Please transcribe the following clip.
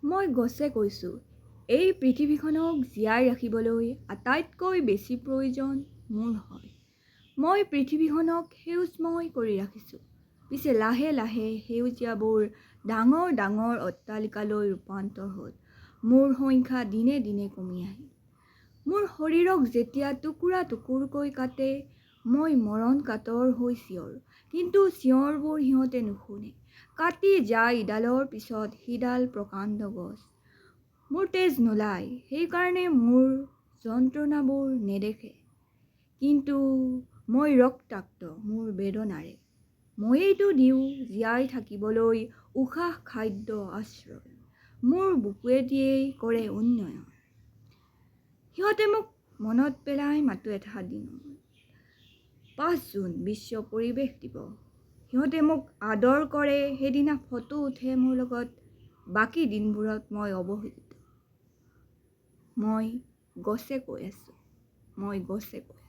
মই গছে কৈছোঁ, এই পৃথিৱীখনক জীয়াই ৰাখিবলৈ আটাইতকৈ বেছি প্ৰয়োজন মোৰ হয়। মই পৃথিৱীখনক সেউজময় কৰি ৰাখিছোঁ। পিছে লাহে লাহে সেউজীয়াবোৰ ডাঙৰ ডাঙৰ অট্টালিকালৈ ৰূপান্তৰ হ'ল। মোৰ সংখ্যা দিনে দিনে কমি আহিল। মোৰ শৰীৰক যেতিয়া টুকুৰা টুকুৰকৈ কাটে, মই মৰণ কাতৰ হৈ চিঞৰোঁ। কিন্তু চিঞৰবোৰ সিহঁতে নুশুনে। কাটি যায় ইডালৰ পিছত সিডাল প্ৰকাণ্ড গছ। মোৰ তেজ নোলায়, সেইকাৰণে মোৰ যন্ত্ৰণাবোৰ নেদেখে। কিন্তু মই ৰক্তাক্ত মোৰ বেদনাৰে। ময়েইটো দিওঁ জীয়াই থাকিবলৈ উশাহ, খাদ্য, আশ্ৰয়। মোৰ বুকুৱেদিয়েই কৰে উন্নয়ন। সিহঁতে মোক মনত পেলাই মাতো এটা দিনত 5 জুন বিশ্ব পৰিৱেশ দিৱস। সিহঁতে মোক আদৰ কৰে, সেইদিনা ফটো উঠে মোৰ লগত। বাকী দিনবোৰত মই অৱহেলিত। মই গছে কৈ আছোঁ, মই গছে কৈ আছোঁ।